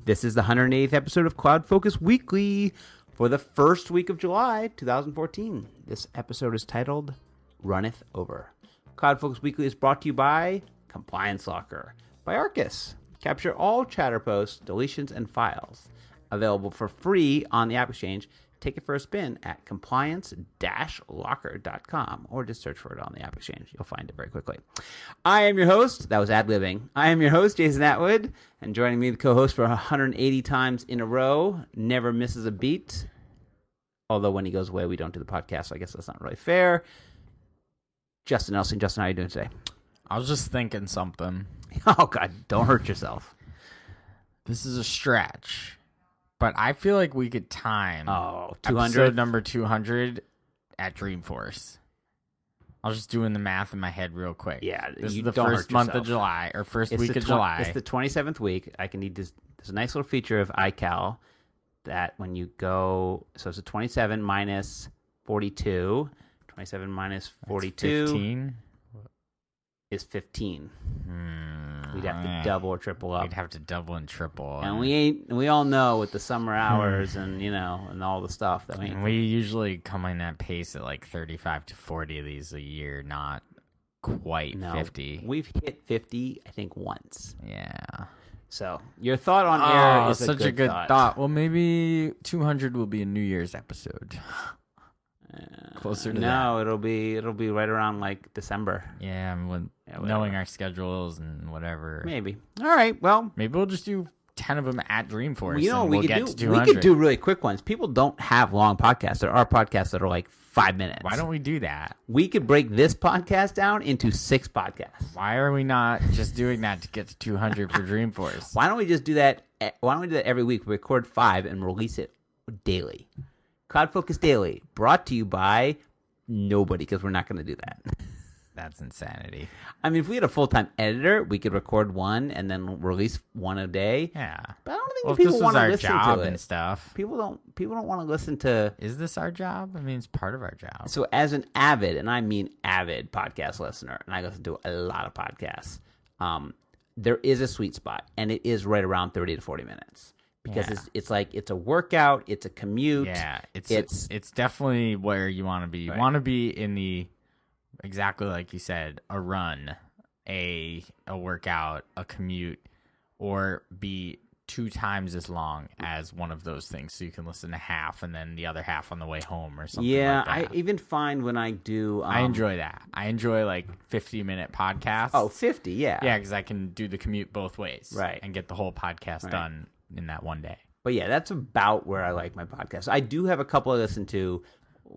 This is the 108th episode of CloudFocus Weekly for the first week of July 2014. This episode is titled Runneth Over. CloudFocus Weekly is brought to you by Compliance Locker, by Arkus. Capture all chatter posts, deletions, and files. Available for free on the App Exchange. Take it for a spin at compliance-locker.com or just search for it on the App Exchange. You'll find it very quickly. I am your host. That was ad-libbing. I am your host, Jason Atwood, and joining me, the co-host for 180 times in a row, never misses a beat. Although when he goes away, we don't do the podcast, so I guess that's not really fair. Justin Nelson. Justin, how are you doing today? I was just thinking something. Oh, God, don't hurt yourself. This is a stretch. But I feel like we could time 200? episode number 200 at Dreamforce. I was just doing the math in my head real quick. Yeah, this is the first month of July, or first week of July. It's the 27th week. I can need this. There's a nice little feature of iCal that when you go, so it's a 27 minus 42. 27 minus 42 15? Is 15. We'd have to double or triple up. We'd have to double and triple. And we all know with the summer hours and, and all the stuff. That we usually come in that pace at like 35 to 40 of these a year, not quite 50. We've hit 50, I think, once. Yeah. So your thought on air is such a good thought. Well, maybe 200 will be a New Year's episode. Closer to that. No, it'll be right around like December. Yeah, knowing our schedules and whatever. Maybe. All right. Well, maybe we'll just do 10 of them at Dreamforce. We could do really quick ones. People don't have long podcasts. There are podcasts that are like 5 minutes. Why don't we do that? We could break this podcast down into 6 podcasts. Why are we not just doing that to get to 200 for Dreamforce? Why don't we just do that? Why don't we do that every week? We record 5 and release it daily. CloudFocus Daily, brought to you by nobody, because we're not going to do that. That's insanity. I mean, if we had a full-time editor, we could record one and then release one a day. Yeah, but I don't think people want to listen to it and stuff. People don't want to listen to. Is this our job? I mean, it's part of our job. So, as an avid, and I mean avid podcast listener, and I listen to a lot of podcasts, there is a sweet spot, and it is right around 30 to 40 minutes. Because it's like it's a workout, it's a commute. Yeah, it's definitely where you want to be. You want to be in the exactly like you said, a run, a workout, a commute, or be 2 times as long as one of those things, so you can listen to half and then the other half on the way home or something. Yeah, like that. I even find when I do, I enjoy that. I enjoy like 50-minute podcasts. Oh, 50, yeah, yeah, because I can do the commute both ways, right, and get the whole podcast done in that one day. But yeah, that's about where I like my podcast. I do have a couple I listen to.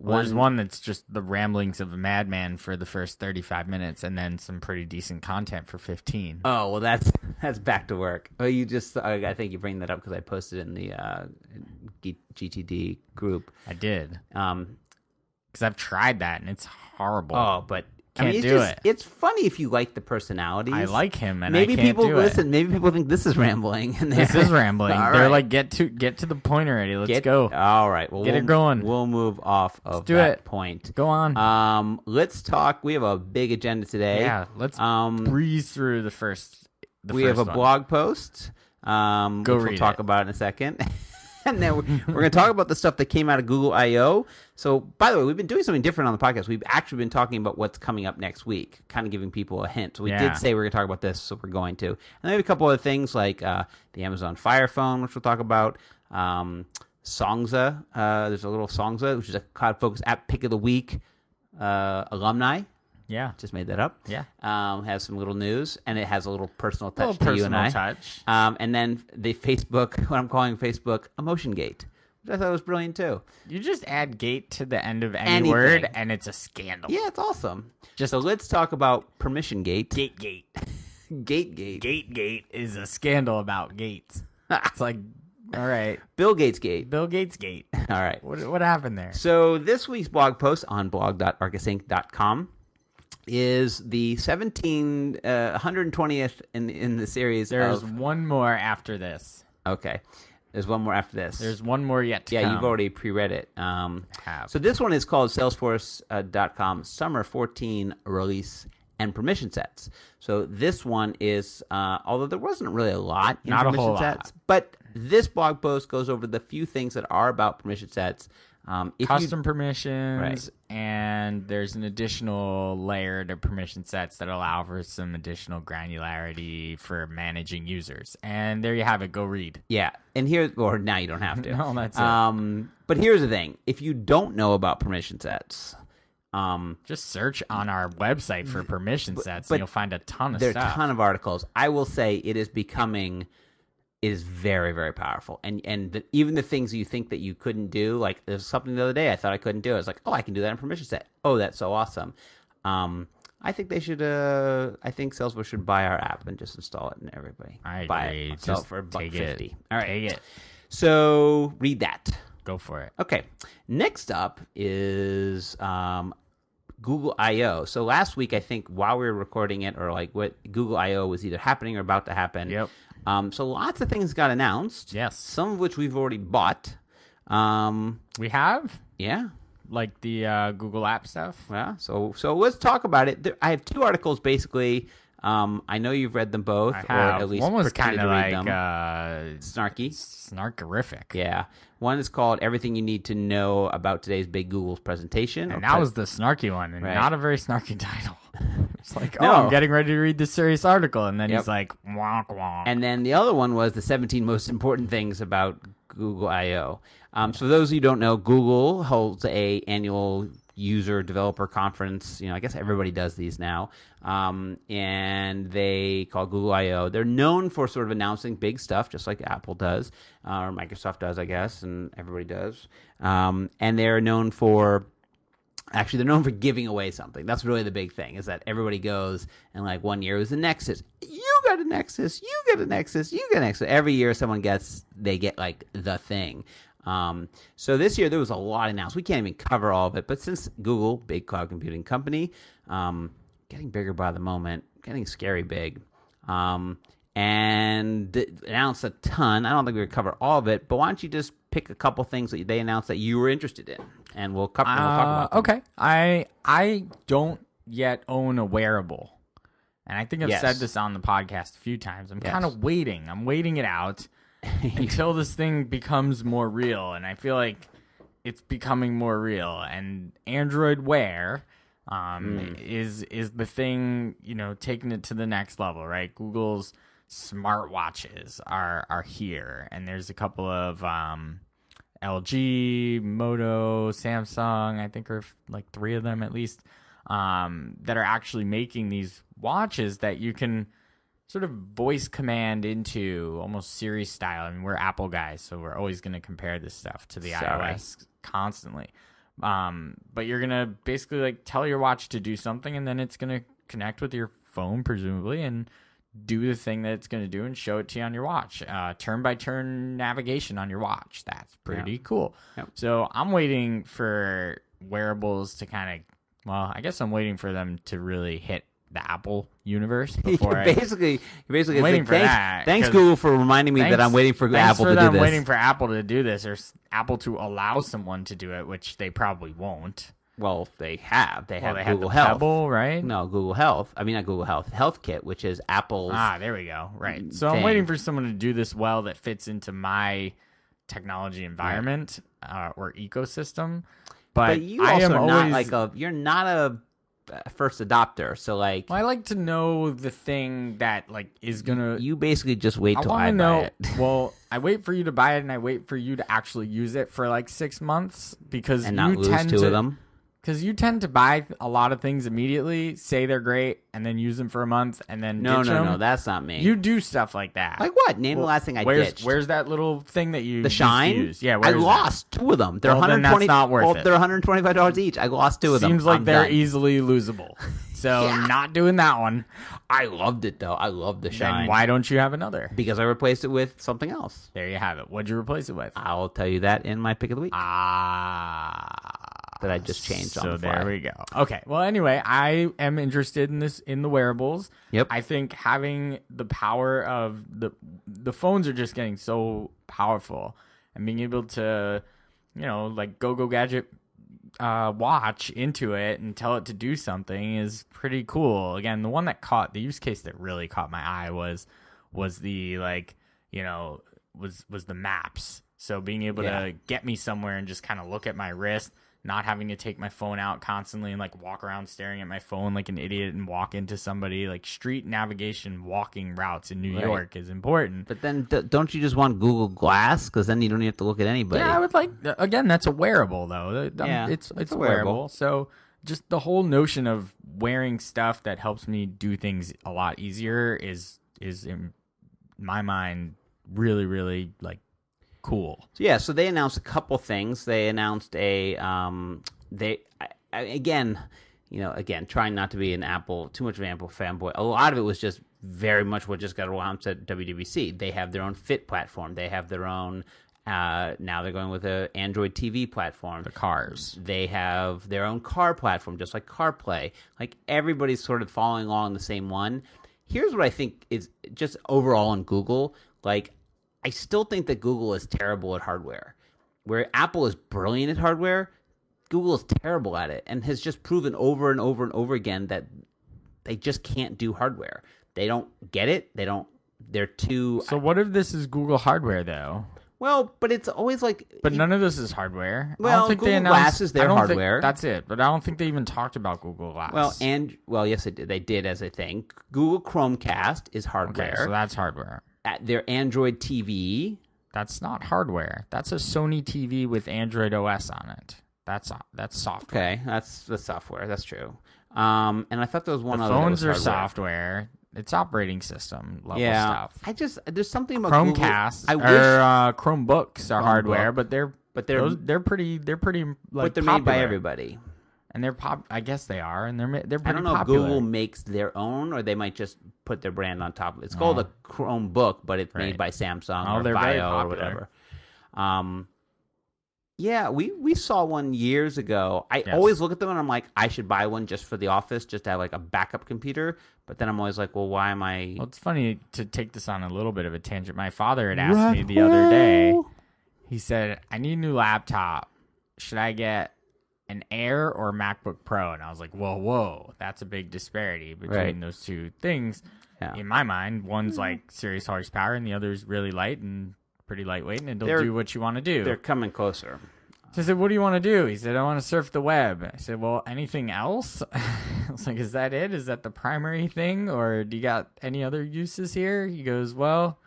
There's one that's just the ramblings of a madman for the first 35 minutes, and then some pretty decent content for 15. Oh, well, that's back to work. Oh, I think you bring that up because I posted it in the GTD group. I did. Because I've tried that, and it's horrible. Oh, but Can't do it. It's funny if you like the personalities. I like him, and maybe I can't people do listen. it. Maybe people think this is rambling. And this is rambling. All They're right. like, get to the point already. Let's go. All right. Well, get it going. We'll move off of do that it. point. Go on. Let's talk. We have a big agenda today. Yeah. Let's breeze through the first. We have a blog post. Go which read we'll talk it. about in a second. And then we're going to talk about the stuff that came out of Google I.O. So, by the way, we've been doing something different on the podcast. We've actually been talking about what's coming up next week, kind of giving people a hint. So we did say we we're going to talk about this, so we're going to. And then maybe a couple other things like the Amazon Fire Phone, which we'll talk about. Songza. There's a little Songza, which is a CloudFocus app pick of the week alumni. Yeah. Just made that up. Yeah. Has some little news, and it has a little personal touch to you and I. Touch. And then the Facebook, what I'm calling Facebook, Emotion Gate, which I thought was brilliant too. You just add gate to the end of any Anything. word, and it's a scandal. Yeah, it's awesome. So let's talk about Permission Gate. Gate. Gate is a scandal about gates. It's like, all right. Bill Gates Gate. Bill Gates Gate. All right. What happened there? So this week's blog post on blog.arkusinc.com is the 120th in the series. There's one more after this. Okay. There's one more after this. There's one more yet to come. Yeah, you've already pre-read it. Have. So this one is called Salesforce.com Summer 14 Release and permission sets. So this one is, although there wasn't really a lot in Not a permission whole sets, lot. but this blog post goes over the few things that are about permission sets. Custom permissions, Right. and there's an additional layer to permission sets that allow for some additional granularity for managing users. And there you have it. Go read. Yeah, and or now you don't have to. No, that's it. But here's the thing: if you don't know about permission sets, Just search on our website for permission sets, but and you'll find a ton of there are stuff. a ton of articles. I will say it is very, very powerful. And even the things you think that you couldn't do, like there's something the other day I thought I couldn't do. I was like, oh, I can do that in permission set. Oh, that's so awesome. I think they should. I think Salesforce should buy our app and just install it, and everybody I buy agree. it. Sell Just it for take $1.50. it. All right, Take it. So read that. Go for it. Okay. Next up is Google I/O. So last week, I think while we were recording it, or like what Google I/O was either happening or about to happen. Yep. So lots of things got announced. Yes. Some of which we've already bought. We have Yeah. like the Google app stuff. Yeah. So let's talk about it. I have two articles basically. I know you've read them both, I or have. at least One was pretended kind of to read like them. Snarky. snarkerific. Yeah. One is called "Everything You Need to Know About Today's Big Google's Presentation," And that was the snarky one, and Right. not a very snarky title. It's like, No. I'm getting ready to read this serious article, and then Yep. he's like, wonk wonk. And then the other one was the 17 most important things about Google I/O. So for those of you who don't know, Google holds a annual user developer conference. I guess everybody does these now. And they call Google I/O. They're known for sort of announcing big stuff, just like Apple does, or Microsoft does, I guess, and everybody does. And they're known for giving away something. That's really the big thing, is that everybody goes, and like one year it was the Nexus. You got a Nexus. You get a Nexus. You get a Nexus. Every year they get like the thing. So this year there was a lot announced. We can't even cover all of it, but since Google, big cloud computing company, getting bigger by the moment, getting scary big, and announced a ton. I don't think we're going to cover all of it, but why don't you just pick a couple things that they announced that you were interested in, and we'll talk about them. Okay. I don't yet own a wearable. And I think I've said this on the podcast a few times. I'm kind of waiting. I'm waiting it out until this thing becomes more real. And I feel like it's becoming more real. And Android Wear is the thing, taking it to the next level, right? Google's smartwatches are here. And there's a couple of LG, Moto, Samsung, I think are like three of them at least, that are actually making these watches that you can sort of voice command into, almost Siri style. I mean, we're Apple guys, so we're always going to compare this stuff to the iOS constantly. But you're going to basically like tell your watch to do something, and then it's going to connect with your phone, presumably, and do the thing that it's going to do and show it to you on your watch. Turn-by-turn navigation on your watch. That's pretty cool. Yep. So I'm waiting for wearables to kind of, I guess I'm waiting for them to really hit the Apple universe before basically I'm waiting for that. Thanks, Google, for reminding me that I'm waiting for Apple to do this. I'm waiting for Apple to do this, or Apple to allow someone to do it, which they probably won't. Well, they have. They have Google the Health. Pebble, right? No, Google Health. I mean, not Google Health. HealthKit, which is Apple's. There we go. Right. So I'm waiting for someone to do this well that fits into my technology environment or ecosystem. But you also you're not a first adopter. So like, I like to know the thing that like is gonna. You basically just wait till I know. buy it. Well, I wait for you to buy it, and I wait for you to actually use it for like 6 months because and not lose two of them. Because you tend to buy a lot of things immediately, say they're great, and then use them for a month, and then ditch them. No, that's not me. You do stuff like that. Like what? Name the last thing I ditched. Where's that little thing that you the Shine? Use? Yeah, I lost two of them. They're $120. That's not worth it. They're $125 each. I lost two of them. Seems like they're done. easily losable. So not doing that one. I loved it though. I loved the Shine. Then why don't you have another? Because I replaced it with something else. There you have it. What'd you replace it with? I'll tell you that in my pick of the week. That I just changed on the fly. So there we go. Okay. Well, anyway, I am interested in the wearables. Yep. I think having the power of the phones are just getting so powerful, and being able to, like Go Gadget watch into it and tell it to do something is pretty cool. Again, the use case that really caught my eye was the was the maps. So being able to get me somewhere and just kind of look at my wrist, not having to take my phone out constantly and like walk around staring at my phone like an idiot and walk into somebody. Like street navigation, walking routes in New York is important. But then don't you just want Google Glass? Because then you don't even have to look at anybody. Yeah, I would like, again, that's a wearable though. It's a wearable. So just the whole notion of wearing stuff that helps me do things a lot easier is in my mind really, really like cool. So they announced a couple things. They announced again, trying not to be too much of an Apple fanboy. A lot of it was just very much what just got announced at WWDC. They have their own Fit platform. They have their own. Now they're going with an Android TV platform. The cars. They have their own car platform, just like CarPlay. Like everybody's sort of following along the same one. Here's what I think is just overall in Google. Like, I still think that Google is terrible at hardware. Where Apple is brilliant at hardware, Google is terrible at it and has just proven over and over and over again that they just can't do hardware. They don't get it. They're too... So what if this is Google hardware, though? Well, but it's always like... But none of this is hardware. Well, I don't think Google they announced, Glass is their hardware. That's it. But I don't think they even talked about Google Glass. Well, yes, they did. They did as a thing. Google Chromecast is hardware. Okay, so that's hardware. Their Android TV. That's not hardware. That's a Sony TV with Android OS on it. That's software. Okay, that's the software. That's true. And I thought there was one other. Phones are software. It's operating system level stuff. There's something about Chromecast Chromebooks are hardware, but they're pretty like, but they're popular. made by everybody. And they're I guess they are, and they're pretty I don't know popular. if Google makes their own, or they might just put their brand on top of it. It's called a Chromebook, but it's made by Samsung or they're very Bio or whatever. We saw one years ago. I always look at them and I'm like, I should buy one just for the office, just to have like a backup computer. But then I'm always like, well, why am I? Well, it's funny to take this on a little bit of a tangent. My father had asked me the other day. He said, "I need a new laptop. Should I get an Air or a MacBook Pro?" And I was like, whoa, that's a big disparity between those two things. Yeah. In my mind, one's like serious horsepower and the other's really light and pretty lightweight, and it'll do what you want to do. They're coming closer. So I said, what do you want to do? He said, I want to surf the web. I said, well, anything else? I was like, is that it? Is that the primary thing? Or do you got any other uses here? He goes, well,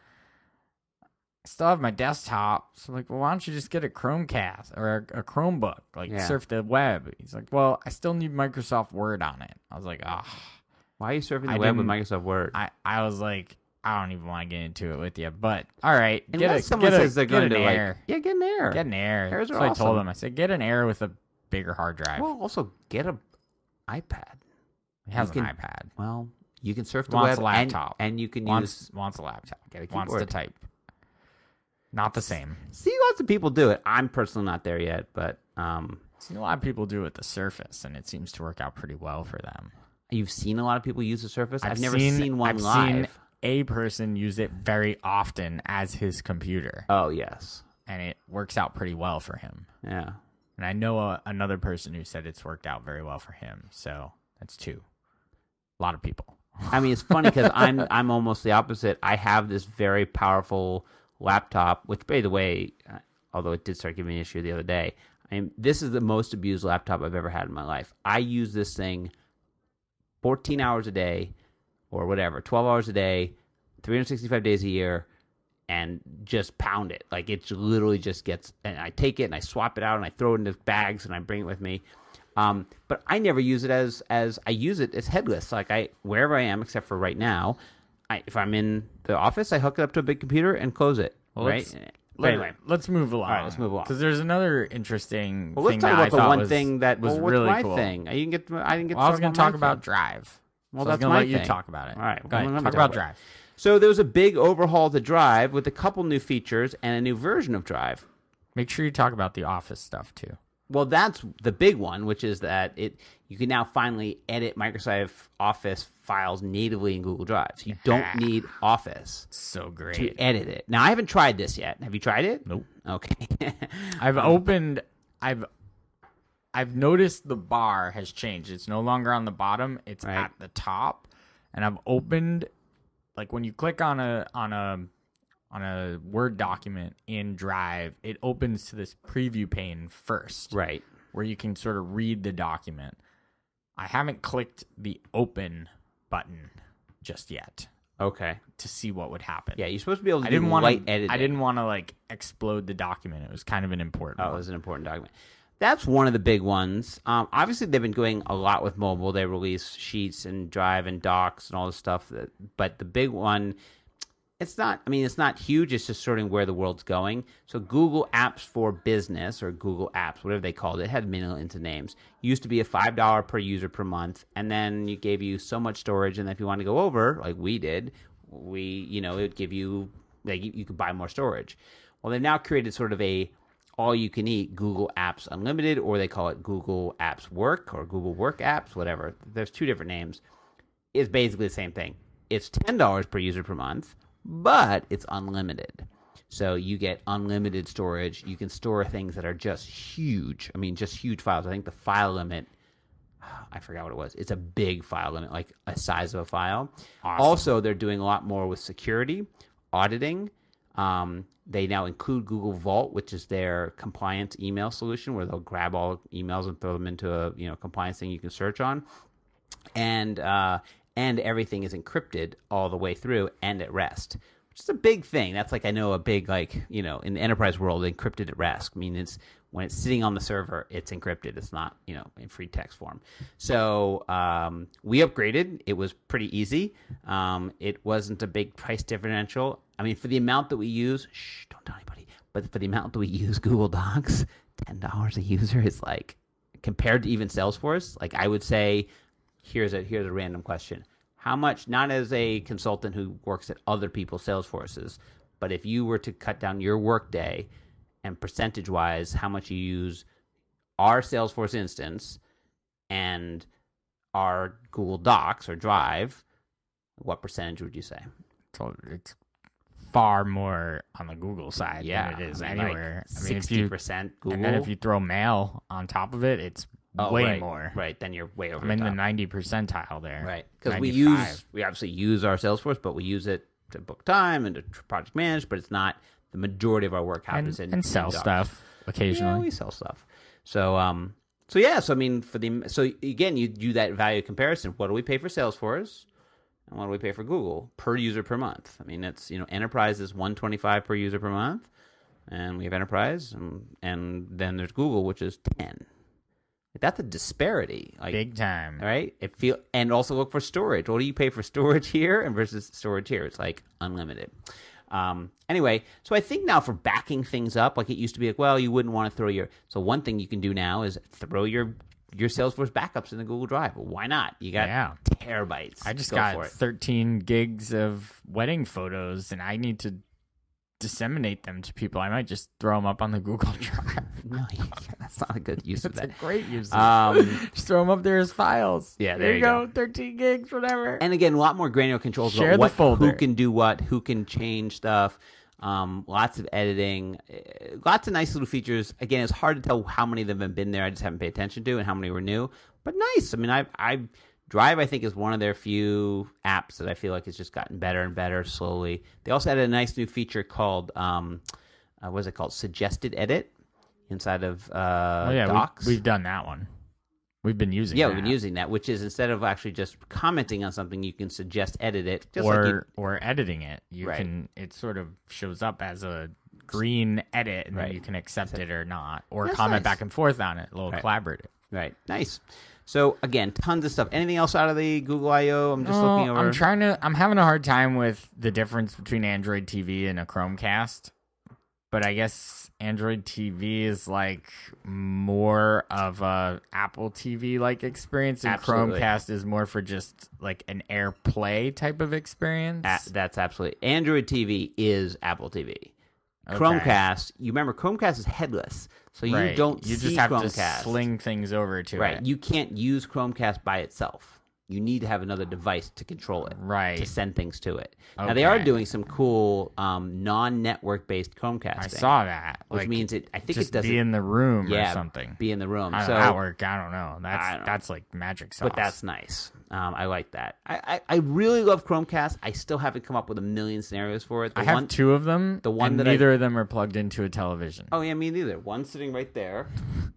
I still have my desktop. So I'm like, well, why don't you just get a Chromecast or a Chromebook, surf the web? He's like, well, I still need Microsoft Word on it. I was like, why are you surfing the web with Microsoft Word? I was like, I don't even want to get into it with you, but all right. Someone says they're going to Air. Get an Air. Get an Air. Airs That's are what awesome. I told him. I said, get an Air with a bigger hard drive. Well, also get an iPad. He has an iPad. Well, you can surf the wants web a laptop. and you can wants a laptop. Wants to type. Not the same. See, lots of people do it. I'm personally not there yet, but seen a lot of people do it with the Surface, and it seems to work out pretty well for them. You've seen a lot of people use the Surface? I've never seen one live. Seen a person use it very often as his computer. Oh, yes. And it works out pretty well for him. Yeah. And I know another person who said it's worked out very well for him. So that's two. A lot of people. I mean, it's funny because I'm almost the opposite. I have this very powerful laptop, which, by the way, although it did start giving me an issue the other day, this is the most abused laptop I've ever had in my life. I use this thing 14 hours a day or whatever, 12 hours a day, 365 days a year, and just pound it. Like, it literally just gets, and I take it and I swap it out and I throw it into bags and I bring it with me. But I never use it as I use it as headless. Like, wherever I am, except for right now, if I'm in the office, I hook it up to a big computer and close it. Well, right? Anyway, let's move along. All right, let's move along. Because there's another interesting thing that I thought was the one thing that was what's really my cool. thing? I didn't get. I was going to talk about Drive. Well, so that's I was going to let my you thing. talk about it. All right, go ahead. Talk about Drive. So there was a big overhaul to Drive with a couple new features and a new version of Drive. Make sure you talk about the Office stuff too. Well, that's the big one, which is that you can now finally edit Microsoft Office files natively in Google Drive. So you don't need Office so great to edit it. Now, I haven't tried this yet. Have you tried it? Nope. Okay. I've I've noticed the bar has changed. It's no longer on the bottom. It's Right. at the top. And I've opened, like when you click on a Word document in Drive, it opens to this preview pane first. Right. Where you can sort of read the document. I haven't clicked the open button just yet. Okay. To see what would happen. Yeah, you're supposed to be able to do light editing. I didn't want to like explode the document. It was kind of an important one. It was an important document. That's one of the big ones. Obviously, they've been going a lot with mobile. They release Sheets and Drive and Docs and all this stuff. But the big one, it's not huge. It's just sort of where the world's going. So Google Apps for Business, or Google Apps, whatever they called it, had millions of names. Used to be a $5 per user per month. And then it gave you so much storage. And if you want to go over, like we did, it would give you, like, you could buy more storage. Well, they've now created sort of a all-you-can-eat Google Apps Unlimited, or they call it Google Apps Work or Google Work Apps, whatever. There's two different names. It's basically the same thing. It's $10 per user per month, but it's unlimited. So you get unlimited storage. You can store things that are just huge. I mean, just huge files. I think the file limit, I forgot what it was. It's a big file limit, like a size of a file. Awesome. Also, they're doing a lot more with security, auditing. They now include Google Vault, which is their compliance email solution, where they'll grab all emails and throw them into a compliance thing you can search on, and everything is encrypted all the way through and at rest, which is a big thing. That's like, I know, a big, like, in the enterprise world, encrypted at rest. I mean, it's when it's sitting on the server, it's encrypted. It's not in free text form. So we upgraded. It was pretty easy. It wasn't a big price differential. I mean, for the amount that we use, don't tell anybody, but for the amount that we use Google Docs, $10 a user is like, compared to even Salesforce, like, I would say, here's a random question. How much, not as a consultant who works at other people's Salesforces, but if you were to cut down your workday and percentage-wise, how much you use our Salesforce instance and our Google Docs or Drive, what percentage would you say? So it's far more on the Google side than it is anywhere. Like 60% Google. And then if you throw mail on top of it, it's way more. Right, then you're way over I'm in the the top. 90 percentile there. Right, because we obviously use our Salesforce, but we use it to book time and to project manage, but it's not the majority of our work happens and sell stuff occasionally. Yeah, we sell stuff. So I mean, so again, you do that value comparison. What do we pay for Salesforce, and what do we pay for Google per user per month? I mean, it's enterprise is $125 per user per month, and we have enterprise, and then there's Google, which is $10. That's a disparity, like, big time, right? And also look for storage. What do you pay for storage here and versus storage here? It's like unlimited. Anyway, so I think now for backing things up, like, it used to be like, well, you wouldn't want to throw so one thing you can do now is throw your Salesforce backups in the Google Drive. Well, why not? You got terabytes. I just got 13 gigs of wedding photos, and I need to disseminate them to people. I might just throw them up on the Google Drive. No, that's not a good use of that. That's a great use of it. Just throw them up there as files. Yeah, there you go. 13 gigs, whatever. And again, a lot more granular controls Share about the folder. Who can do what, who can change stuff. Lots of editing, lots of nice little features. Again, it's hard to tell how many of them have been there. I just haven't paid attention to, and how many were new. But nice. I mean, I Drive, I think, is one of their few apps that I feel like has just gotten better and better slowly. They also had a nice new feature called, what is it called? Suggested Edit inside of Docs. We've done that one. We've been using that. Yeah, we've been using that, which is instead of actually just commenting on something, you can suggest edit it. Just or editing it. You can. It sort of shows up as a green edit, and then you can accept it or not, or comment back and forth on it. A little collaborative. Right. Nice. So again, tons of stuff. Anything else out of the Google I/O? I'm just looking over. I'm having a hard time with the difference between Android TV and a Chromecast. But I guess Android TV is like more of a Apple TV like experience, and Chromecast is more for just like an AirPlay type of experience. That's absolutely. Android TV is Apple TV. Okay. Chromecast, you remember Chromecast is headless, so you don't. You just have to sling things over to it. Right, you can't use Chromecast by itself. you need to have another device to control it, right? To send things to it. Okay. Now they are doing some cool non-network based Chromecasting. I saw that, which means it. I think just it does be in the room or something. Be in the room. How so that work? I don't know. That's like magic sauce. But that's nice. I like that. I really love Chromecast. I still haven't come up with a million scenarios for it. I have 2 of them. The one that neither of them are plugged into a television. Oh yeah, me neither. One's sitting right there,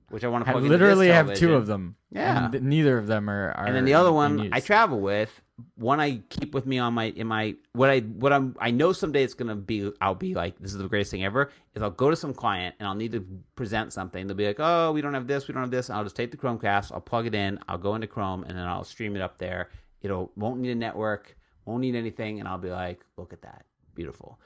which I want to plug I into literally this have 2 of them. Yeah, and neither of them are. And then the other one I travel with. One I keep with me on I know someday it's gonna be. I'll be like, this is the greatest thing ever. Is I'll go to some client and I'll need to present something. They'll be like, oh, we don't have this, we don't have this. I'll just take the Chromecast, I'll plug it in, I'll go into Chrome, and then I'll stream it up there. Won't need a network, won't need anything, and I'll be like, look at that, beautiful.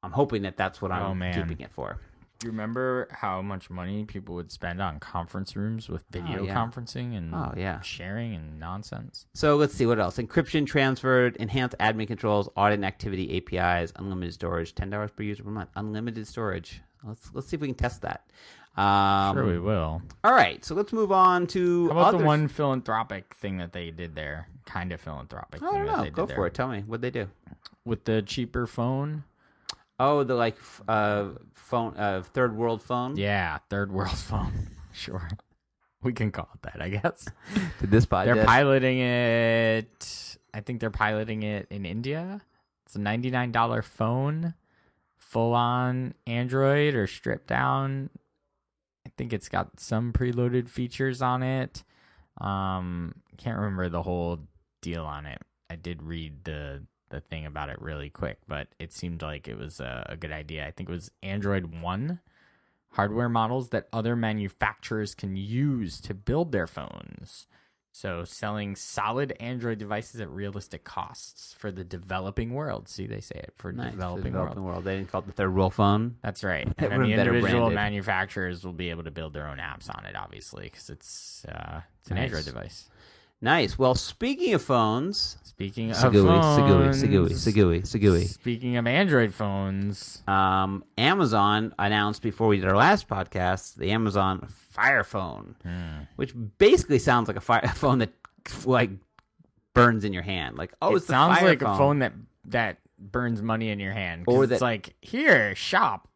I'm hoping that that's what I'm keeping it for. Do you remember how much money people would spend on conference rooms with video conferencing and sharing and nonsense? So let's see what else. Encryption transferred, enhanced admin controls, audit and activity APIs, unlimited storage, $10 per user per month. Unlimited storage. Let's see if we can test that. Sure we will. All right, so let's move on to how about the one philanthropic thing that they did there? Kind of philanthropic. I don't know. Go for it. Tell me. What'd they do? With the cheaper phone? Oh, the phone, third world phone? Yeah, third world phone. Sure. We can call it that, I guess. They're piloting it. I think they're piloting it in India. It's a $99 phone, full on Android or stripped down. I think it's got some preloaded features on it. Can't remember the whole deal on it. I did read the thing about it really quick, but it seemed like it was a good idea. I think it was Android One hardware models that other manufacturers can use to build their phones. So selling solid Android devices at realistic costs for the developing world. See, they say it for developing world. They didn't call it the third world phone. That's right. And then the individual manufacturers will be able to build their own apps on it, obviously, because it's an Android device. Nice. Well, speaking of phones. Speaking of Android phones. Amazon announced before we did our last podcast, the Amazon Fire Phone, which basically sounds like a phone that like burns in your hand. Like, oh, it sounds like a phone that burns money in your hand. Or it's like, here, shop.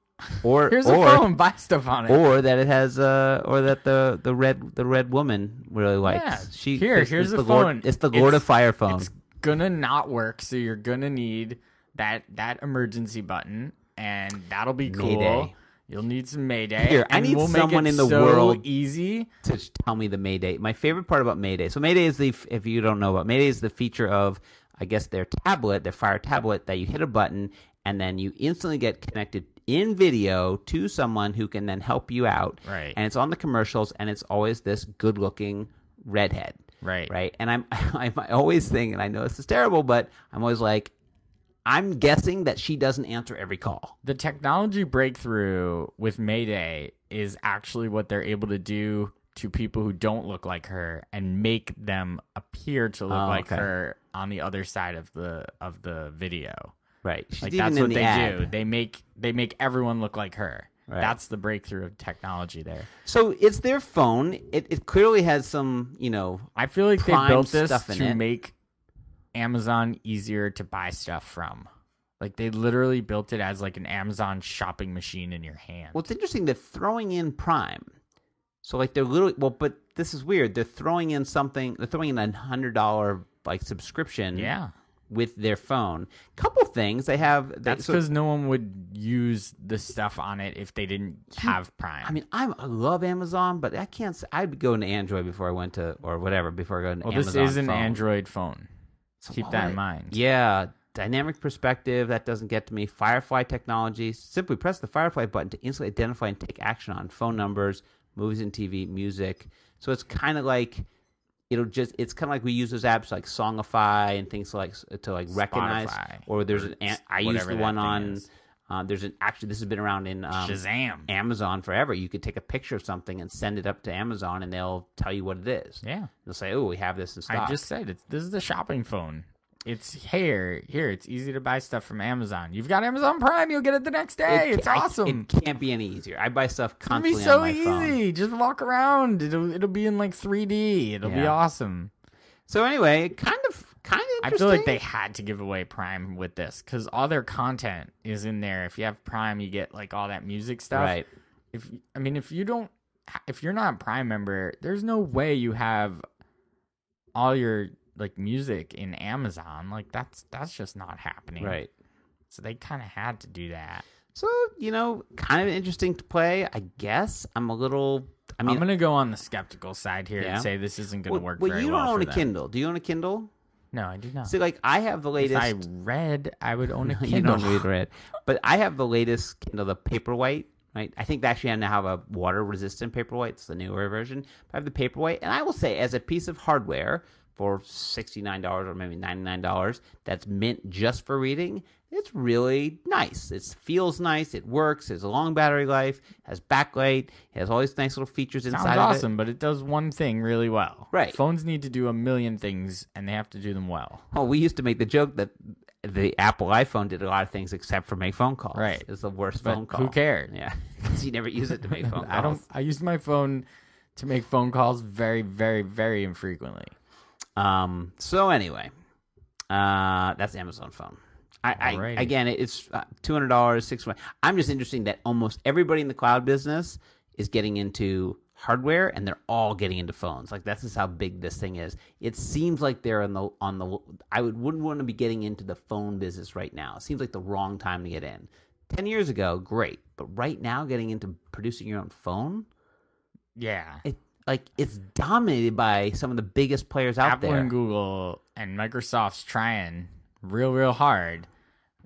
Or here's a phone, buy stuff on it. Or that it has, or that the red woman really likes. Yeah. Here's the phone. It's the Lord of Fire phone. It's gonna not work, so you're gonna need that emergency button, and that'll be cool. Mayday. You'll need some Mayday. Here, I need someone in the world easy to tell me the Mayday. My favorite part about Mayday. So Mayday is if you don't know about Mayday, is the feature of, I guess, their tablet, their Fire tablet, that you hit a button and then you instantly get connected in video to someone who can then help you out. Right. And it's on the commercials, and it's always this good-looking redhead. Right. Right. And I always think, and I know this is terrible, but I'm always like, I'm guessing that she doesn't answer every call. The technology breakthrough with Mayday is actually what they're able to do to people who don't look like her and make them appear to look like her on the other side of the video. Right. Like that's what they do. They make everyone look like her. Right. That's the breakthrough of technology there. So it's their phone. It clearly has some, I feel like they built this to make Amazon easier to buy stuff from. Like they literally built it as like an Amazon shopping machine in your hand. Well, it's interesting. They're throwing in Prime. So like they're literally, but this is weird. They're throwing in something. They're throwing in $100 like subscription. Yeah. With their phone. Couple things they have. That's because no one would use the stuff on it if they didn't have Prime. I mean, I love Amazon, but I can't. I'd go into Android before I went to, or whatever, before I go into Amazon. This is an Android phone. So keep that in mind. Yeah. Dynamic perspective, that doesn't get to me. Firefly technology. Simply press the Firefly button to instantly identify and take action on phone numbers, movies and TV, music. So it's kind of like, it's kind of like we use those apps like Songify and things to recognize. Spotify, or there's I use the one on, this has been around in Shazam. Amazon forever. You could take a picture of something and send it up to Amazon and they'll tell you what it is. Yeah. They'll say, oh, we have this in stock. I just said this is the shopping phone. It's here. It's easy to buy stuff from Amazon. You've got Amazon Prime, you'll get it the next day. It's awesome. It can't be any easier. I buy stuff constantly on my phone. It'll be so easy. Just walk around. It'll be in like 3D. It'll be awesome. So anyway, kind of interesting. I feel like they had to give away Prime with this because all their content is in there. If you have Prime, you get like all that music stuff. Right. If you're not a Prime member, there's no way you have all your like music in Amazon. Like that's just not happening. Right. So they kind of had to do that. So, kind of interesting to play, I guess. I'm going to go on the skeptical side here and say this isn't going to work very well. Well, you don't own a Kindle. Do you own a Kindle? No, I do not. See, like, I have the latest. If I read, I would own a Kindle. You don't read. But I have the latest Kindle, the Paperwhite, right? I think they actually now have a water-resistant Paperwhite. It's the newer version. But I have the Paperwhite. And I will say, as a piece of hardware for $69 or maybe $99 that's mint just for reading, it's really nice. It feels nice. It works. It has a long battery life. Has backlight. It has all these nice little features inside of it. Sounds awesome, but it does one thing really well. Right. Phones need to do a million things, and they have to do them well. Well, we used to make the joke that the Apple iPhone did a lot of things except for make phone calls. Right. It's the worst phone call. Who cared? Yeah, because you never use it to make phone calls. I use my phone to make phone calls very, very, very infrequently. So anyway, that's Amazon phone. Again, it's $200, $600. I'm just interested that almost everybody in the cloud business is getting into hardware, and they're all getting into phones. Like that's just how big this thing is. It seems like they're on the. I wouldn't want to be getting into the phone business right now. It seems like the wrong time to get in. 10 years ago, great, but right now, getting into producing your own phone, yeah, it's dominated by some of the biggest players out there. Apple and Google and Microsoft's trying real hard.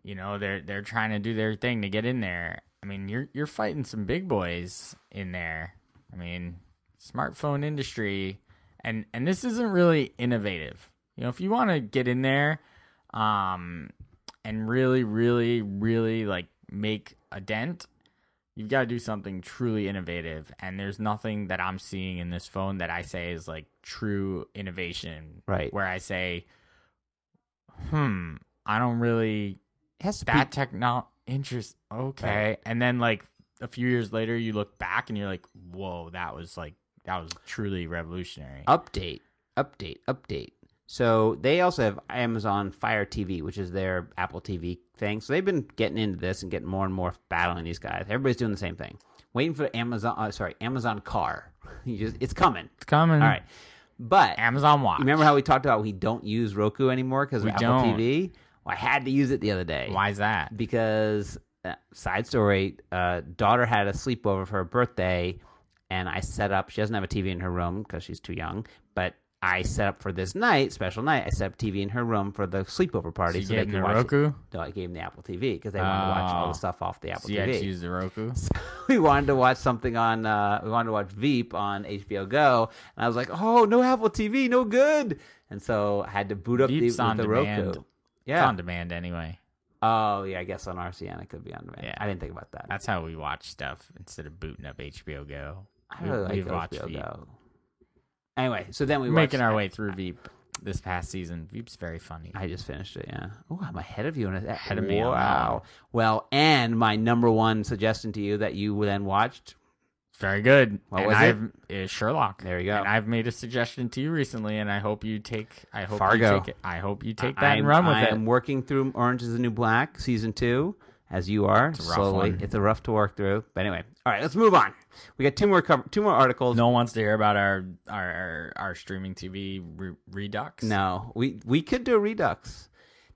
They're trying to do their thing to get in there. I mean, you're fighting some big boys in there. I mean, smartphone industry, and this isn't really innovative. If you want to get in there, and really, really, really like make a dent, you've got to do something truly innovative. And there's nothing that I'm seeing in this phone that I say is like true innovation. Right. Where I say, I don't really. It has to that be techno interest. Okay. Right. And then like a few years later, you look back and you're like, whoa, that was truly revolutionary. Update. So they also have Amazon Fire TV, which is their Apple TV thing. So they've been getting into this and getting more and more battling these guys. Everybody's doing the same thing. Waiting for Amazon Car. It's coming. It's coming. All right. But Amazon Watch. Remember how we talked about we don't use Roku anymore because of We Apple don't. TV? Well, I had to use it the other day. Why is that? Because, side story, daughter had a sleepover for her birthday, and I set up, she doesn't have a TV in her room because she's too young, but I set up for this special night, I set up TV in her room for the sleepover party. So you gave they them could the watch Roku? it. No, I gave them the Apple TV because they wanted to watch all the stuff off the Apple So you TV. had to use the Roku? So we wanted to watch something on, we wanted to watch Veep on HBO Go, and I was like, oh, no Apple TV, no good. And so I had to boot up Veep's the on Roku. demand. Yeah. It's on demand anyway. Oh, yeah, I guess on RCN it could be on demand. Yeah. I didn't think about that. That's how we watch stuff instead of booting up HBO Go. I really We've like watched HBO Veep. Go. Anyway, so then We're making our way through Veep this past season. Veep's very funny. I just finished it, yeah. Oh, I'm ahead of you. Ahead of me on that Wow. one. Well, and my number one suggestion to you that you then watched. Very good. What and was it? Is Sherlock. There you go. And I've made a suggestion to you recently, and I hope you take. Fargo. You take it. I hope you take that and run with it. I'm working through Orange is the New Black season 2, as you are. It's a rough slowly. one. It's a rough to work through. But anyway, all right, let's move on. We got two more articles. No one wants to hear about our streaming TV Redux. No, we could do a Redux.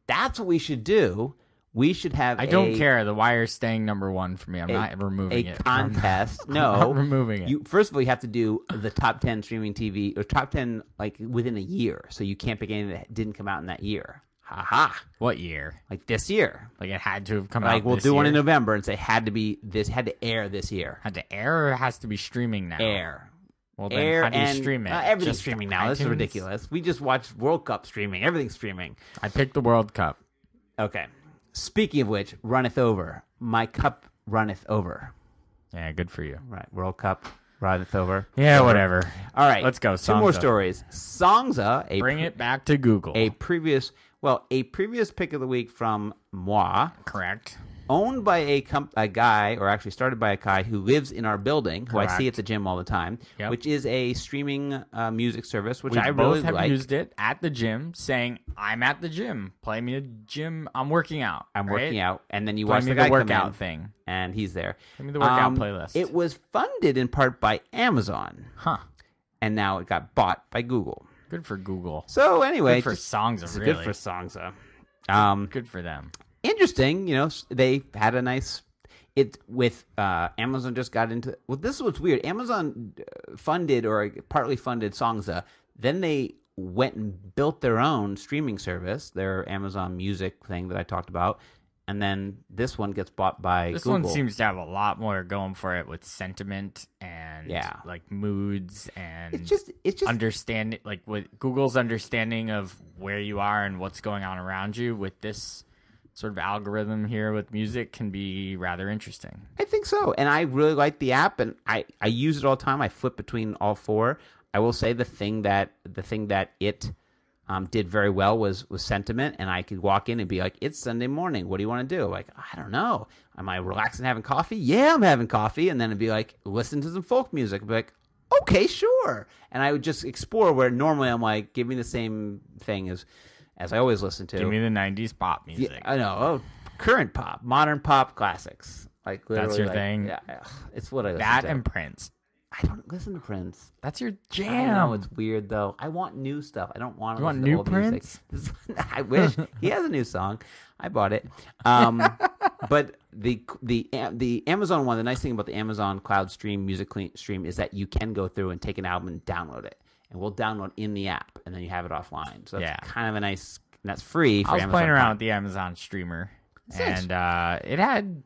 That's what we should do. We should have. I don't care. The Wire's staying number one for me. I'm not removing it. A contest. I'm No, not removing it. First of all, you have to do the top 10 streaming TV or top 10 like within a year. So you can't pick anything that didn't come out in that year. Ha ha. What year? Like this year. Like it had to have come out. Like we'll this do one in year? November and say had to air this year. Had to air or it has to be streaming now? Air. Well, then Air how do you and stream it? everything's Just streaming now. This is iTunes? ridiculous. We just watched World Cup streaming. Everything's streaming. I picked the World Cup. Okay. Speaking of which, runneth over. My cup runneth over. Yeah, good for you. Right. World Cup runneth over. Yeah, whatever. All right. Let's go. Two more Songza. stories. Songza, Bring it back to Google. a previous pick of the week from moi. Correct. owned by a guy, or actually started by a guy who lives in our building, who I see at the gym all the time, which is a streaming music service, which I really like. We both have used it at the gym, saying, I'm at the gym. Play me a gym. I'm working out. Working out. And then you Play watch me the guy workout come in, thing. and he's there. Play me the workout playlist. It was funded in part by Amazon. Huh. And now it got bought by Google. Good for Google. So anyway. Good for Songza, really. Good for Songza. Good for them. Interesting, they had a nice Amazon just got into. Well, this is what's weird. Amazon funded or partly funded Songza. Then they went and built their own streaming service, their Amazon Music thing that I talked about, and then this one gets bought by Google. This one seems to have a lot more going for it with sentiment and like moods and it's just understanding, like with Google's understanding of where you are and what's going on around you with this sort of algorithm here with music can be rather interesting. I think so. And I really like the app, and I use it all the time. I flip between all four. I will say the thing that it did very well was sentiment, and I could walk in and be like, it's Sunday morning. What do you want to do? Like, I don't know. Am I relaxing having coffee? Yeah, I'm having coffee. And then it'd be like, listen to some folk music. I'd be like, okay, sure. And I would just explore where normally I'm like, give me the same thing as I always listen to. Give me the 90s pop music. Yeah, I know. Oh, current pop, modern pop classics. Like literally, that's your thing? Yeah, it's what I listen that to. And Prince. I don't listen to Prince. That's your jam. I know, it's weird, though. I want new stuff. I don't want to listen to new old Prince? music. I wish. He has a new song. I bought it. But the Amazon one, the nice thing about the Amazon Cloud Stream Music Stream is that you can go through and take an album and download it. And we'll download in the app, and then you have it offline. So that's kind of a nice, and that's free for Amazon. I was playing around with the Amazon streamer, and it had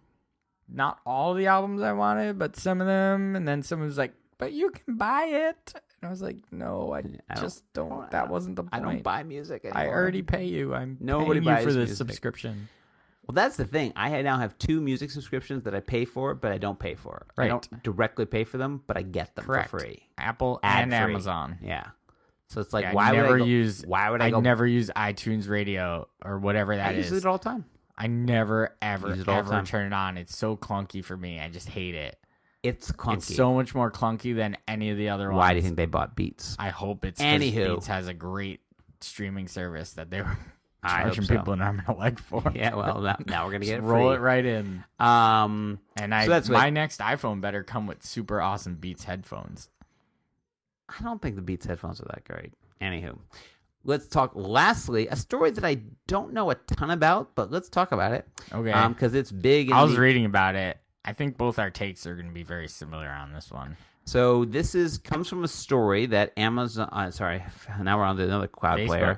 not all the albums I wanted, but some of them. And then someone was like, but you can buy it. And I was like, no, I just don't. That wasn't the point. I don't buy music anymore. I already pay you. Nobody paying buys you for music. this subscription. Well, that's the thing. I now have 2 music subscriptions that I pay for, but I don't pay for. Right. I don't directly pay for them, but I get them for free. Apple and Amazon. Yeah. So it's like, why would I never use use iTunes Radio or whatever that is. I use it all the time. I never, ever turn it on. It's so clunky for me. I just hate it. It's clunky. It's so much more clunky than any of the other ones. Why do you think they bought Beats? I hope it's because Beats has a great streaming service that they were charging people an arm and a leg for. Yeah, well, now we're going to get it free. Roll it right in. And my next iPhone better come with super awesome Beats headphones. I don't think the Beats headphones are that great. Anywho, let's talk, lastly, a story that I don't know a ton about, but let's talk about it. Okay. Because it's big. I was reading about it. I think both our takes are going to be very similar on this one. So this comes from a story that Amazon. Now we're on to another cloud player.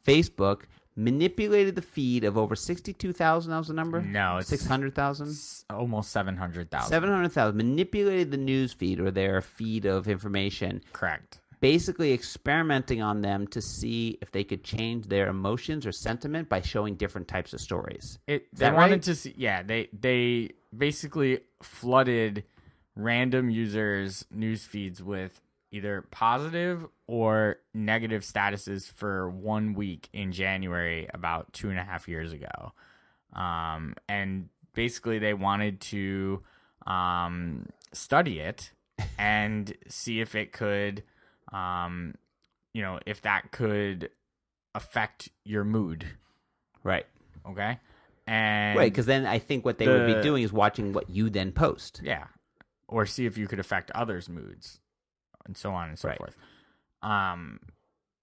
Facebook manipulated the feed of over 62,000. That was the number? No, it's 600,000. Almost 700,000. 700,000 manipulated the news feed or their feed of information. Correct. Basically experimenting on them to see if they could change their emotions or sentiment by showing different types of stories. They wanted to see. Yeah, they basically flooded random users' news feeds with either positive or negative statuses for 1 week in January about 2.5 years ago. And basically they wanted to study it and see if it could, if that could affect your mood. Right. Okay. And right, because then I think what they would be doing is watching what you then post. Yeah. Or see if you could affect others' moods. And so on and so forth.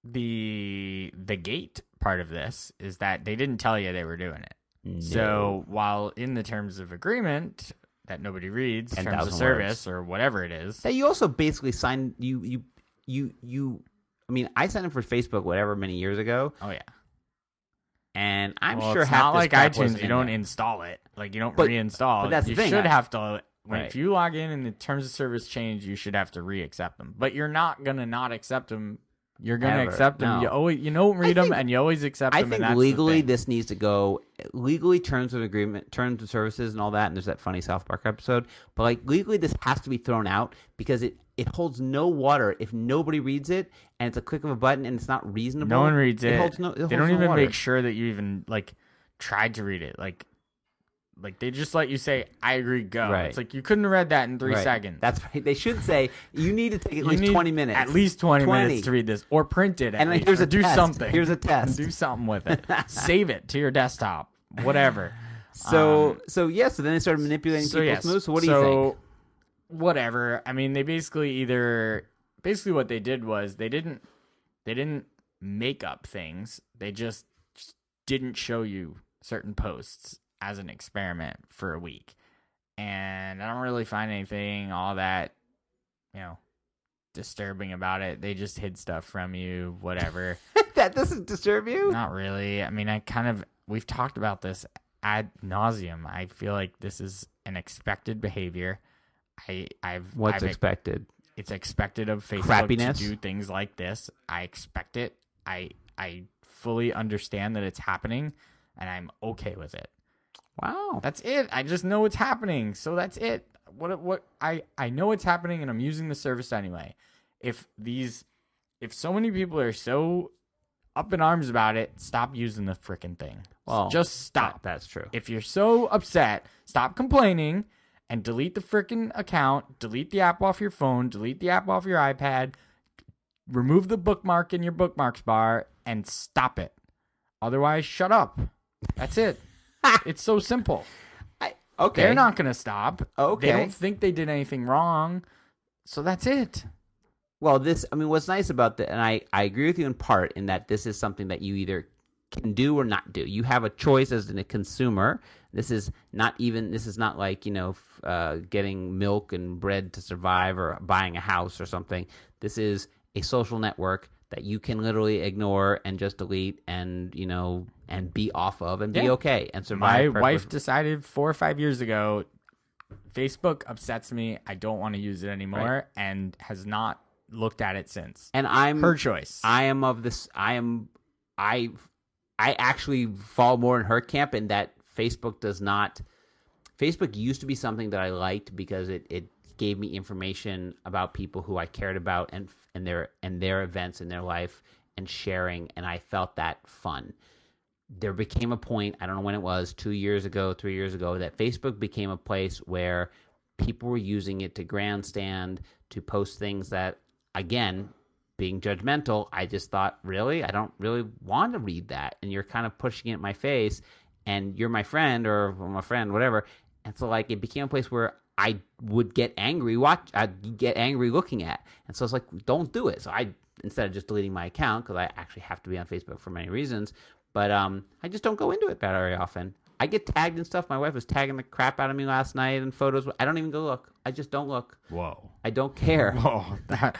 The gate part of this is that they didn't tell you they were doing it. No. So while in the terms of agreement that nobody reads, terms of service or whatever it is, that you also basically signed you. I mean, I signed up for Facebook whatever many years ago. Oh yeah. And I'm sure it's half not like iTunes. You don't there. install it. Like you don't reinstall. But that's you the thing. Should have to. If you log in and the terms of service change, you should have to re-accept them. But you're not gonna not accept them. You're gonna accept them. No. You don't read them, and you always accept them. I think legally this needs to go legally terms of agreement, terms of services, and all that. And there's that funny South Park episode. But like legally, this has to be thrown out because it holds no water if nobody reads it, and it's a click of a button, and it's not reasonable. No one reads it. They don't even make sure that you even like tried to read it. Like they just let you say, I agree, go. Right. It's like you couldn't have read that in 3 seconds. That's right. They should say you need to take at least 20 minutes. At least 20 minutes to read this, or print it. And here's a do test. something. Here's a test. Do something with it. Save it to your desktop. Whatever. So then they started manipulating people's moves. So what do you think? Whatever. I mean, they basically what they did was they didn't make up things. They just didn't show you certain posts as an experiment for a week. And I don't really find anything all that, disturbing about it. They just hid stuff from you, whatever. That doesn't disturb you? Not really. I mean, we've talked about this ad nauseum. I feel like this is an expected behavior. What's expected? It's expected of Facebook Crappiness? to do things like this. I expect it. I fully understand that it's happening, and I'm okay with it. Wow. That's it. I just know it's happening, so that's it. What I know it's happening, and I'm using the service anyway. If so many people are so up in arms about it, stop using the frickin' thing. Well, just stop. That's true. If you're so upset, stop complaining and delete the frickin' account, delete the app off your phone, delete the app off your iPad, remove the bookmark in your bookmarks bar, and stop it. Otherwise, shut up. That's it. It's so simple. Okay. They're not going to stop. Okay. They don't think they did anything wrong. So that's it. Well, what's nice about that, and I agree with you in part in that this is something that you either can do or not do. You have a choice as a consumer. This is not like, getting milk and bread to survive or buying a house or something. This is a social network that you can literally ignore and just delete and be off of and be okay and survive. My wife decided 4 or 5 years ago, Facebook upsets me. I don't want to use it anymore, and has not looked at it since. And I'm her choice. I actually fall more in her camp in that Facebook does not. Facebook used to be something that I liked because it gave me information about people who I cared about and their events in their life and sharing, and I felt that fun. There became a point, I don't know when it was, 2 years ago, 3 years ago, that Facebook became a place where people were using it to grandstand, to post things that, again, being judgmental, I just thought, really? I don't really want to read that. And you're kind of pushing it in my face, and you're my friend or my friend, whatever. And so, it became a place where I would get angry. I'd get angry looking at, and so it's like, don't do it. So instead of just deleting my account, because I actually have to be on Facebook for many reasons, but I just don't go into it very often. I get tagged and stuff. My wife was tagging the crap out of me last night in photos. I don't even go look. I just don't look. Whoa. I don't care. Whoa. That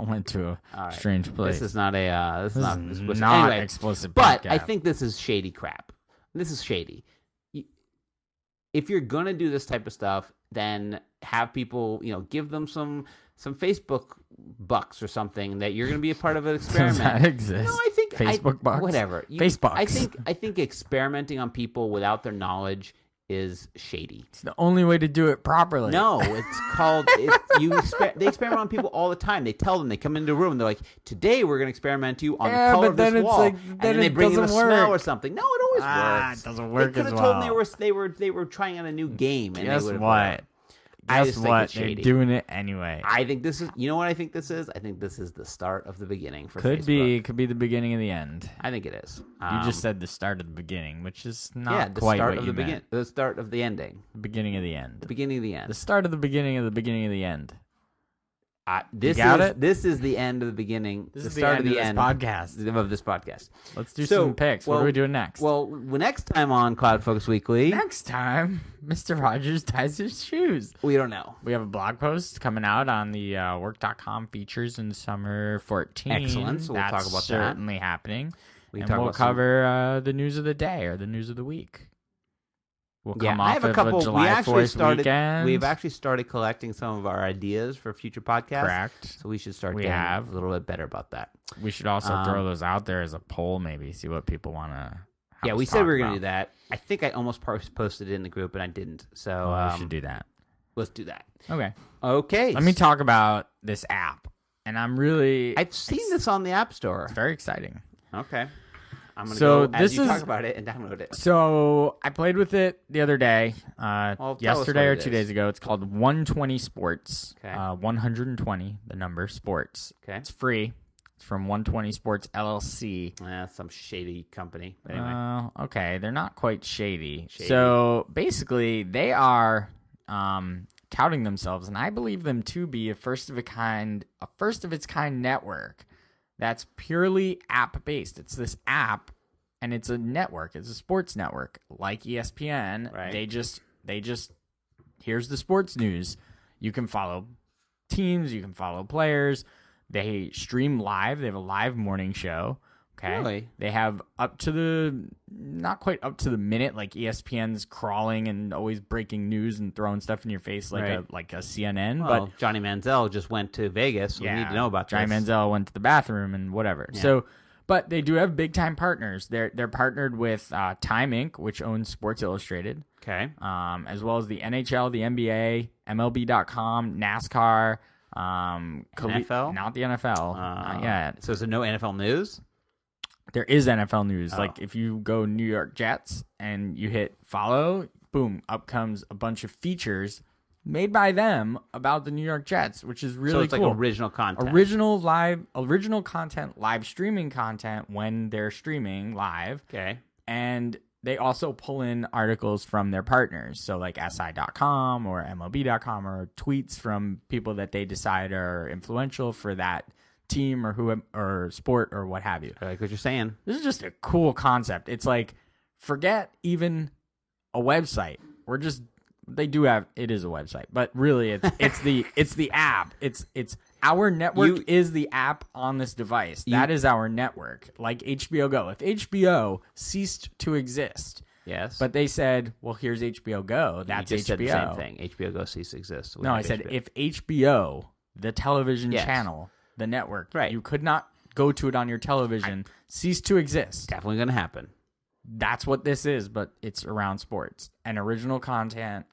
went to a strange place. This is not explicit. Not anyway, explicit. But podcast. I think this is shady crap. This is shady. If you're gonna do this type of stuff, then have people, give them some Facebook bucks or something that you're gonna be a part of an experiment. Does that exist? No, I think Facebook bucks. Whatever. Facebook. I think experimenting on people without their knowledge is shady. It's the only way to do it properly. No, it's called. They experiment on people all the time. They tell them, they come into a room and they're like, "Today we're going to experiment you on the color of this wall," and then they bring in a smell or something. No, it always works. It doesn't work They as could have well. told them they were trying out a new game. And Guess they would what? I Guess just think what? it's They're shady. doing it anyway. I think this is. You know what I think this is? I think this is the start of the beginning for Could Facebook. be the beginning of the end. I think it is. You just said the start of the beginning, which is not the quite start what of you the meant. the start of the ending. The beginning of the end. The beginning of the end. The start of the beginning of the beginning of the end. This is the end of the beginning. This the is start the end of this podcast. Let's do some picks. What are we doing next? Well, next time on CloudFocus Weekly. Next time, Mr. Rogers ties his shoes. We don't know. We have a blog post coming out on the work.com features in summer 14. Excellent. So we'll talk about that. Certainly happening. We'll cover the news of the day or the news of the week. We'll come off of a July 4th weekend. We've actually started collecting some of our ideas for future podcasts. Correct. So we should start getting a little bit better about that. We should also throw those out there as a poll, maybe, see what people want to Yeah, we said we were going to do that. I think I almost posted it in the group, and I didn't. So we should do that. Let's do that. Okay. Let me talk about this app. And I've seen this on the App Store. It's very exciting. Okay. I'm going to go as you talk about it and download it. So I played with it the other day, yesterday or 2 days ago. It's called 120 Sports. Okay. 120, the number, Sports. Okay. It's free. It's from 120 Sports LLC. Some shady company. Anyway. Okay. They're not quite shady. So basically, they are touting themselves, and I believe them to be a first of its kind network that's purely app based. It's this app, and it's a network. It's a sports network like ESPN. Right. They just here's the sports news. You can follow teams. You can follow players. They stream live. They have a live morning show. Okay. Really? They have not quite up to the minute, like ESPN's crawling and always breaking news and throwing stuff in your face like a CNN. Well, but Johnny Manziel just went to Vegas. So we need to know about Johnny this. Manziel went to the bathroom and whatever. Yeah. So, but they do have big time partners. They're partnered with Time Inc., which owns Sports Illustrated. Okay. As well as the NHL, the NBA, MLB.com, NASCAR, NFL? Not the NFL. Not yet. So is there no NFL news? There is NFL news. Like if you go New York Jets and you hit follow, boom, up comes a bunch of features made by them about the New York Jets, which is really cool. So it's like original content. Original content, live streaming content when they're streaming live. Okay. And they also pull in articles from their partners. So like SI.com or MLB.com or tweets from people that they decide are influential for that team or sport or what have you. I like what you're saying. This is just a cool concept. It's like, forget even a website. It is a website, but really it's the app. It's our network is the app on this device. That is our network. Like HBO Go. If HBO ceased to exist, yes, but they said, well, here's HBO Go. That's you just HBO. said the same thing. HBO Go ceased to exist. No, I said if HBO, the television channel, the network, you could not go to it on your television, cease to exist. Definitely going to happen. That's what this is, but it's around sports and original content,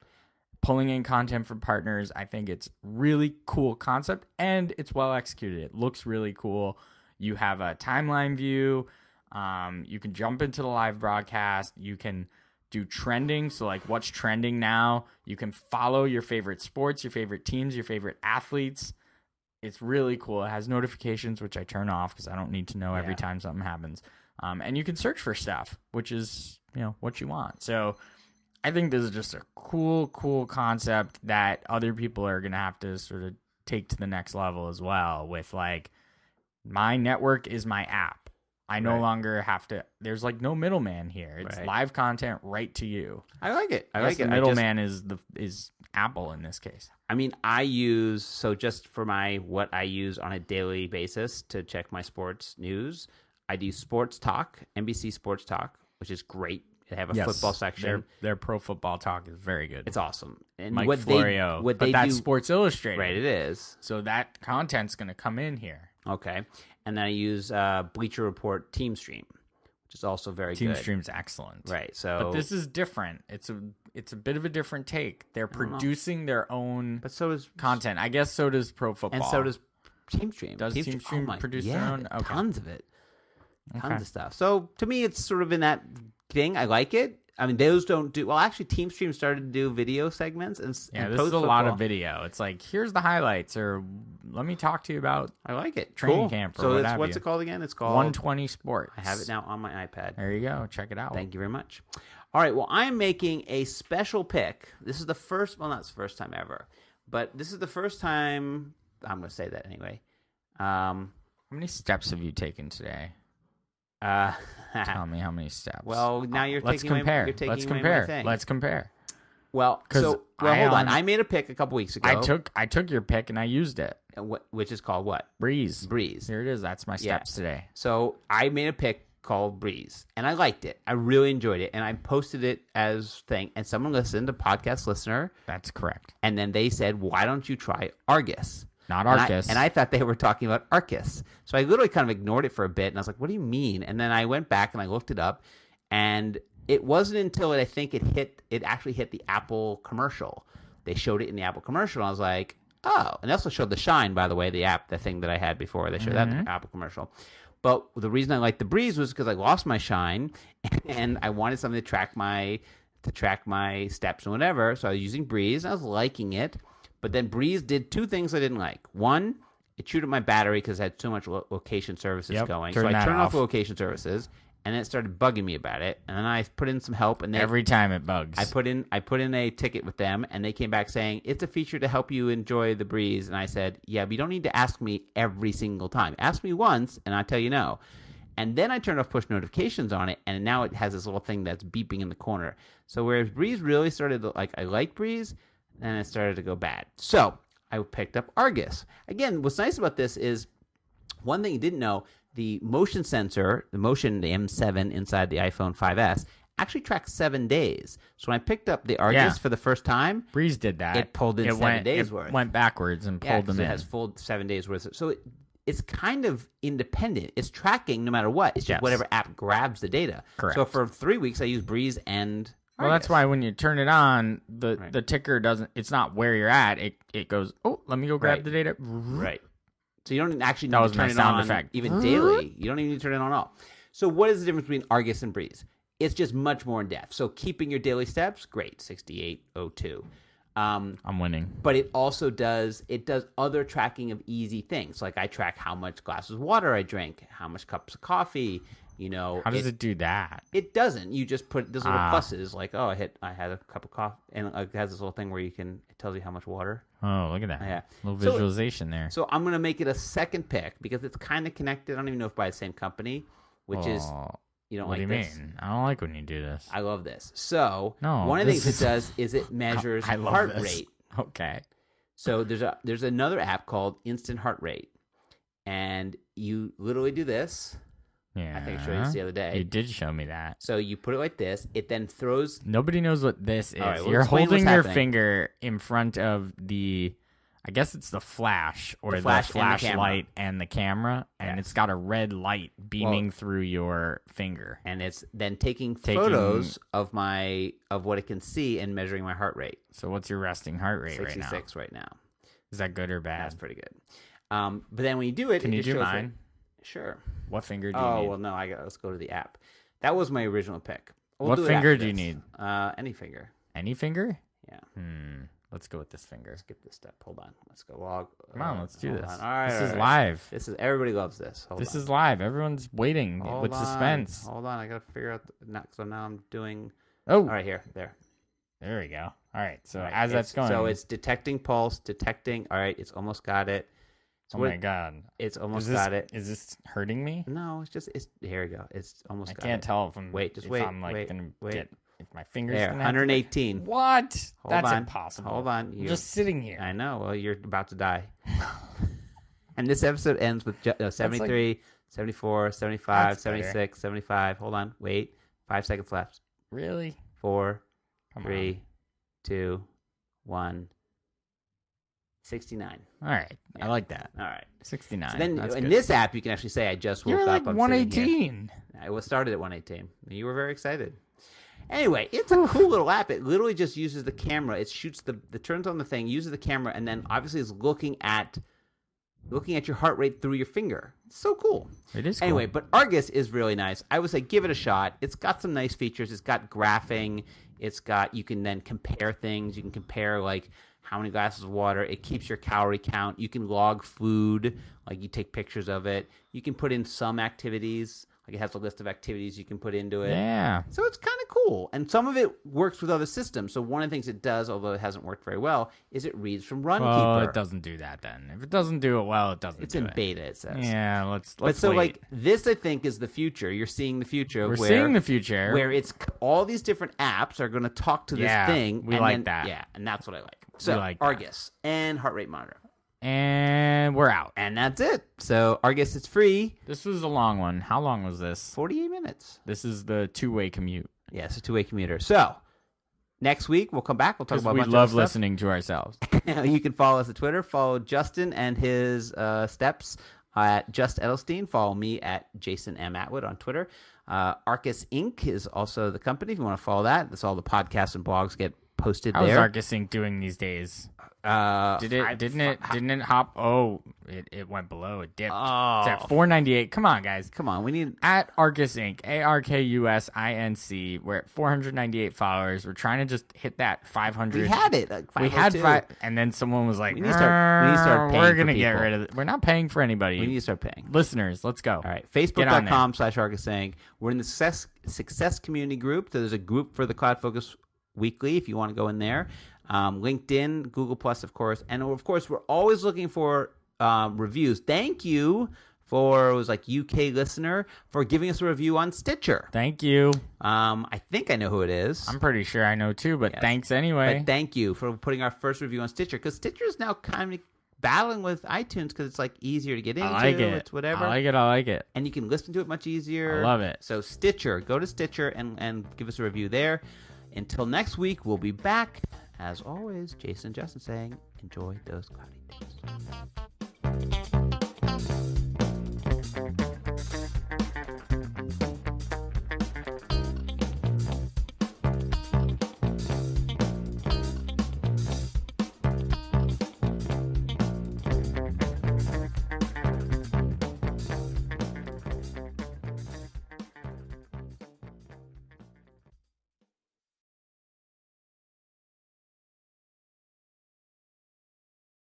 pulling in content from partners. I think it's really cool concept, and it's well executed. It looks really cool. You have a timeline view. You can jump into the live broadcast. You can do trending. So like what's trending now. You can follow your favorite sports, your favorite teams, your favorite athletes. It's really cool. It has notifications, which I turn off because I don't need to know every time something happens. And you can search for stuff, which is, what you want. So I think this is just a cool concept that other people are going to have to sort of take to the next level as well with like, my network is my app. I no longer have to, there's like no middleman here. It's live content right to you. I like it. The middleman is Apple in this case. I mean, just for what I use on a daily basis to check my sports news, I do Sports Talk, NBC Sports Talk, which is great. They have a football section. Their pro football talk is very good. It's awesome. And Mike Florio. But that's Sports Illustrated. Right, it is. So that content's going to come in here. Okay. And then I use Bleacher Report Team Stream, which is also very good. Team Stream's excellent. Right. So, but this is different. It's a bit of a different take. They're producing their own content. I guess so does pro football. And so does Team Stream. Does Team Stream produce their own? Okay. Tons of it. Tons of stuff. So to me, it's sort of in that thing. I like it. I mean, those don't do well. Actually, Team Stream started to do video segments, and this is a lot of video. It's like, here's the highlights, or let me talk to you about. I like it. Training camp. Or so what's it called again? It's called 120 Sports. I have it now on my iPad. There you go. Check it out. Thank you very much. All right. Well, I'm making a special pick. This is the first. Well, not the first time ever, but this is the first time. I'm going to say that anyway. How many steps have you taken today? Tell me how many steps. Well, now Let's compare. Let's compare. Well, hold on. I made a pick a couple weeks ago. I took your pick and I used it. Which is called what? Breeze. Here it is. That's my steps today. So I made a pick called Breeze, and I liked it. I really enjoyed it, and I posted it as thing. And someone listened, a podcast listener. That's correct. And then they said, "Why don't you try Argus?" Not Arkus. And I thought they were talking about Arkus. So I literally kind of ignored it for a bit, and I was like, what do you mean? And then I went back and I looked it up, and it wasn't until it actually hit the Apple commercial. They showed it in the Apple commercial, and I was like, oh. And they also showed the Shine, by the way, the thing that I had before. They showed that in the Apple commercial. But the reason I liked the Breeze was because I lost my Shine, and I wanted something to track my steps and whatever. So I was using Breeze. And I was liking it, but then Breeze did two things I didn't like. One, it chewed up my battery because I had so much location services going. So I turned off the location services, and then it started bugging me about it. And then I put in some help, and every time it bugs. I put in a ticket with them, and they came back saying it's a feature to help you enjoy the Breeze. And I said, yeah, but you don't need to ask me every single time. Ask me once, and I'll tell you no. And then I turned off push notifications on it, and now it has this little thing that's beeping in the corner. So whereas Breeze really started to, I like Breeze, then it started to go bad. So I picked up Argus. Again, what's nice about this is one thing you didn't know, the motion sensor, the M7 inside the iPhone 5S, actually tracks 7 days. So when I picked up the Argus for the first time, Breeze did that. It pulled in 7 days worth. It went backwards and pulled them in. It has full 7 days worth. So it's kind of independent. It's tracking no matter what. It's just whatever app grabs the data. Correct. So for 3 weeks, I used Breeze and Well, that's why when you turn it on, the ticker doesn't. It's not where you're at. It goes. Oh, let me go grab the data. Right. So you don't actually need to turn it on even daily. You don't even need to turn it on at all. So what is the difference between Argus and Breeze? It's just much more in depth. So keeping your daily steps, great, 6802. I'm winning. But it also does other tracking of easy things. Like I track how much glasses of water I drank, how much cups of coffee. How does it do that? It doesn't. You just put these little pluses, like I had a cup of coffee, and it has this little thing where it tells you how much water. Oh, look at that! Yeah, little visualization there. So I'm gonna make it a second pick because it's kind of connected. I don't even know if by the same company, which is you don't what like do you this. mean? I don't like when you do this. I love this. So one of the things it does is it measures heart rate. Okay. So there's another app called Instant Heart Rate, and you literally do this. Yeah, I think I showed you this the other day. You did show me that. So you put it like this. It then throws. Nobody knows what this is. Right, you're holding your finger in front of the. I guess it's the flash or the flashlight and the camera, and it's got a red light beaming through your finger. And it's then taking photos of what it can see and measuring my heart rate. So what's your resting heart rate 66 right now. Is that good or bad? That's pretty good. But then when you do it, can you do mine? Sure. What finger do you need? Oh, well, no, let's go to the app. That was my original pick. What finger do you need? Any finger. Any finger? Yeah. Let's go with this finger. Skip this step. Hold on. Let's go log. Come on, let's do this. All right. This is live. Everybody loves this. This is live. Everyone's waiting with suspense. Hold on. I got to figure out. So now I'm doing. Oh. All right, here. There we go. All right. So as that's going. So it's detecting pulse, All right. It's almost got it. So my God. It's almost got it. Is this hurting me? No, here we go. It's almost got it. I can't tell if I'm wait. If my fingers there, 118. What? That's impossible. Hold on. I'm just sitting here. I know. Well, you're about to die. And this episode ends with 73, 74, 75, 76, 75. Hold on. Wait. 5 seconds left. Really? 4, 3, 2, 1. 69. All right. Yeah. I like that. All right. 69. So then in this app, you can actually say, I just woke up. You're 118. I was started at 118. You were very excited. Anyway, it's a cool little app. It literally just uses the camera. It shoots the turns on the thing, uses the camera, and then obviously is looking at your heart rate through your finger. It's so cool. It is cool. Anyway, but Argus is really nice. I would say give it a shot. It's got some nice features. It's got graphing. You can then compare things. You can compare like how many glasses of water. It keeps your calorie count. You can log food, like you take pictures of it. You can put in some activities. Like it has a list of activities you can put into it. Yeah. So it's kind of cool. And some of it works with other systems. So one of the things it does, although it hasn't worked very well, is it reads from Runkeeper. Well, it doesn't do that then. If it doesn't do it well, it doesn't do it. It's in beta, it says. Yeah, let's so wait. like this, I think, is the future. You're seeing the future. We're seeing the future. Where it's all these different apps are going to talk to this thing. We like that. Yeah, and that's what I like. So Argus and heart rate monitor. And we're out. And that's it. So Argus is free. This was a long one. How long was this? 48 minutes. This is the two-way commute. Yes, a two-way commuter. So next week we'll come back. We'll talk about we love listening to ourselves. You can follow us at Twitter. Follow Justin and his steps at Just Edelstein. Follow me at Jason M. Atwood on Twitter. Arkus Inc. is also the company. If you want to follow that, that's all the podcasts and blogs get posted How's there. Arkus Inc. doing these days? Didn't it hop? Oh, it went below. It dipped. It's at 498. Come on, guys. Come on, we need at Arkus Inc. ARKUSINC. We're at 498 followers. We're trying to just hit that 500. We had it. Like we had 5, and then someone was like, we need to start paying. We're gonna get rid of it. We're not paying for anybody. We need to start paying. Listeners, let's go. All right, Facebook.com/ArkusInc. We're in the success community group. So there's a group for the CloudFocus Weekly if you want to go in there. LinkedIn, Google Plus, of course, and of course we're always looking for reviews. Thank you for, it was like UK listener, for giving us a review on Stitcher. Thank you. I think I know who it is. I'm pretty sure I know too, but thanks anyway. But thank you for putting our first review on Stitcher, because Stitcher is now kind of battling with iTunes because it's like easier to get into. I like it. It's whatever. I like it. And you can listen to it much easier. I love it. So Stitcher, go to Stitcher and give us a review there. Until next week, we'll be back. As always, Jason and Justin saying, enjoy those cloudy days.